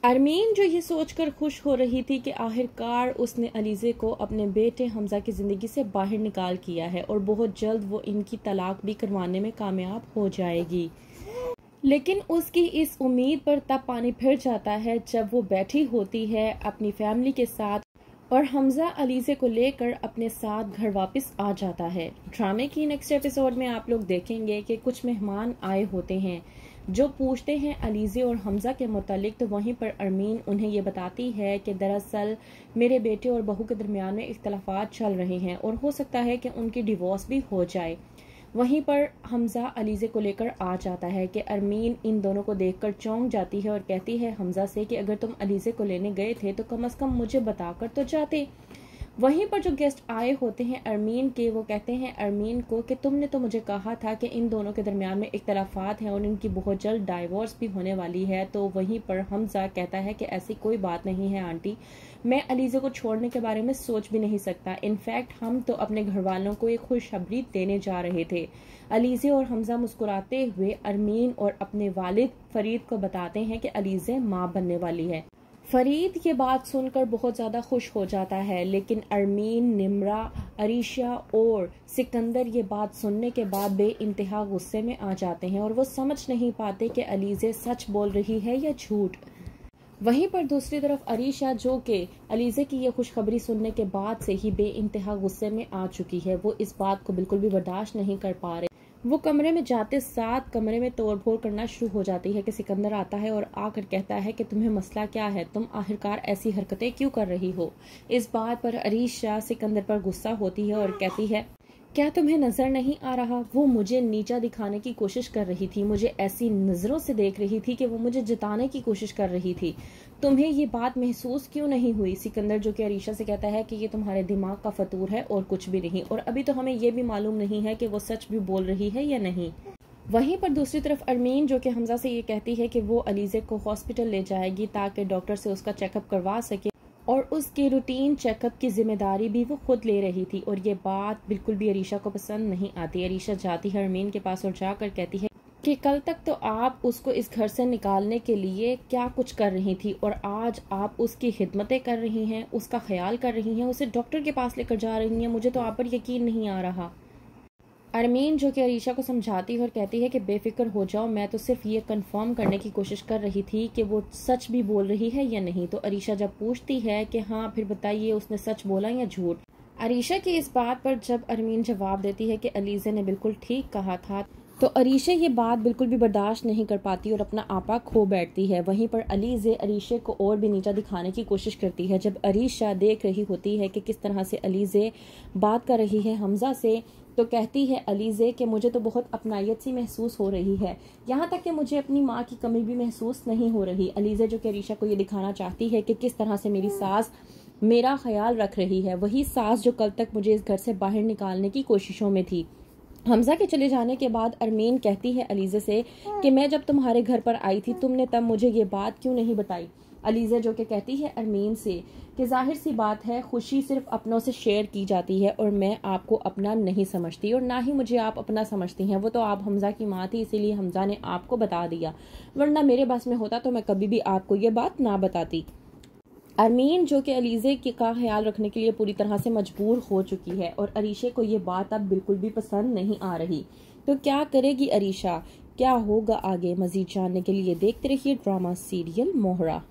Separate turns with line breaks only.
अरमीन जो ये सोचकर खुश हो रही थी कि आखिरकार उसने अलीज़े को अपने बेटे हमजा की ज़िंदगी से बाहर निकाल किया है और बहुत जल्द वो इनकी तलाक भी करवाने में कामयाब हो जाएगी, लेकिन उसकी इस उम्मीद पर तब पानी फिर जाता है जब वो बैठी होती है अपनी फैमिली के साथ और हमजा अलीज़े को लेकर अपने साथ घर वापस आ जाता है। ड्रामे की नेक्स्ट एपिसोड में आप लोग देखेंगे कि कुछ मेहमान आए होते हैं जो पूछते हैं अलीज़े और हमजा के मुतालिक, तो वहीं पर अरमीन उन्हें ये बताती है कि दरअसल मेरे बेटे और बहू के दरमियान में इख्तलाफात चल रहे हैं और हो सकता है कि उनकी डिवोर्स भी हो जाए। वहीं पर हमजा अलीज़े को लेकर आ जाता है कि अरमीन इन दोनों को देखकर चौंक जाती है और कहती है हमजा से कि अगर तुम अलीज़े को लेने गए थे तो कम से कम मुझे बताकर तो जाते। वहीं पर जो गेस्ट आए होते हैं अरमीन के, वो कहते हैं अरमीन को कि तुमने तो मुझे कहा था कि इन दोनों के दरमियान में इख्तलाफात हैं और इनकी बहुत जल्द डाइवोर्स भी होने वाली है। तो वहीं पर हमजा कहता है कि ऐसी कोई बात नहीं है आंटी, मैं अलीज़े को छोड़ने के बारे में सोच भी नहीं सकता। इनफैक्ट हम तो अपने घर वालों को एक खुशखबरी देने जा रहे थे। अलीज़े और हमजा मुस्कुराते हुए अरमीन और अपने वालिद फरीद को बताते हैं कि अलीज़े माँ बनने वाली है। फरीद ये बात सुनकर बहुत ज़्यादा खुश हो जाता है, लेकिन अरमीन, निम्रा, अरीशा और सिकंदर ये बात सुनने के बाद बेइंतहा गुस्से में आ जाते हैं और वो समझ नहीं पाते कि अलीज़े सच बोल रही है या झूठ। वहीं पर दूसरी तरफ अरीशा, जो कि अलीज़े की ये खुशखबरी सुनने के बाद से ही बेइंतहा गुस्से में आ चुकी है, वो इस बात को बिल्कुल भी बर्दाश्त नहीं कर पा रहे। वो कमरे में जाते साथ कमरे में तोड़फोड़ करना शुरू हो जाती है कि सिकंदर आता है और आकर कहता है कि तुम्हें मसला क्या है, तुम आखिरकार ऐसी हरकतें क्यों कर रही हो। इस बात पर अरीशा सिकंदर पर गुस्सा होती है और कहती है क्या तुम्हें नजर नहीं आ रहा, वो मुझे नीचा दिखाने की कोशिश कर रही थी, मुझे ऐसी नजरों से देख रही थी कि वो मुझे जिताने की कोशिश कर रही थी। तुम्हें ये बात महसूस क्यों नहीं हुई। सिकंदर जो कि अरीशा से कहता है कि ये तुम्हारे दिमाग का फतूर है और कुछ भी नहीं, और अभी तो हमें ये भी मालूम नहीं है कि वो सच भी बोल रही है या नहीं। वहीं पर दूसरी तरफ अरमीन जो कि हमजा से ये कहती है कि वो अलीज़े को हॉस्पिटल ले जाएगी ताकि डॉक्टर से उसका चेकअप करवा सके और उसके रूटीन चेकअप की जिम्मेदारी भी वो खुद ले रही थी, और ये बात बिल्कुल भी अरीशा को पसंद नहीं आती। अरीशा जाती है अरमीन के पास और जाकर कहती है कि कल तक तो आप उसको इस घर से निकालने के लिए क्या कुछ कर रही थी और आज आप उसकी खिदमतें कर रही हैं, उसका ख्याल कर रही हैं, उसे डॉक्टर के पास लेकर जा रही हैं। मुझे तो आप पर यकीन नहीं आ रहा। अरमीन जो कि अरीशा को समझाती है और कहती है कि बेफिक्र हो जाओ, मैं तो सिर्फ ये कंफर्म करने की कोशिश कर रही थी कि वो सच भी बोल रही है या नहीं। तो अरीशा जब पूछती है कि हाँ फिर बताइए उसने सच बोला या झूठ। अरीशा की इस बात पर जब अरमीन जवाब देती है कि अलीज़े ने बिल्कुल ठीक कहा था, तो अरीशा ये बात बिल्कुल भी बर्दाश्त नहीं कर पाती और अपना आपा खो बैठती है। वहीं पर अलीज़े अरीशा को और भी नीचा दिखाने की कोशिश करती है। जब अरीशा देख रही होती है कि किस तरह से अलीज़े बात कर रही है हमजा से, तो कहती है अलीज़े कि मुझे तो बहुत अपनायत सी महसूस हो रही है, यहाँ तक कि मुझे अपनी माँ की कमी भी महसूस नहीं हो रही। अलीज़े जो कि अरीशा को ये दिखाना चाहती है कि किस तरह से मेरी सास मेरा ख्याल रख रही है, वही सास जो कल तक मुझे इस घर से बाहर निकालने की कोशिशों में थी। हमजा के चले जाने के बाद अरमीन कहती है अलीज़े से कि मैं जब तुम्हारे घर पर आई थी तुमने तब मुझे ये बात क्यों नहीं बताई। अलीज़े जो कि कहती है अरमीन से कि जाहिर सी बात है खुशी सिर्फ अपनों से शेयर की जाती है और मैं आपको अपना नहीं समझती और ना ही मुझे आप अपना समझती हैं। वो तो आप हमजा की माँ थी, इसीलिए हमजा ने आपको बता दिया, वरना मेरे बस में होता तो मैं कभी भी आपको ये बात ना बताती। अरमीन जो कि अलीज़े का ख्याल रखने के लिए पूरी तरह से मजबूर हो चुकी है और अरीशा को ये बात अब बिल्कुल भी पसंद नहीं आ रही। तो क्या करेगी अरीशा, क्या होगा आगे, मजीद जानने के लिए देखते रहिए ड्रामा सीरियल मोहरा।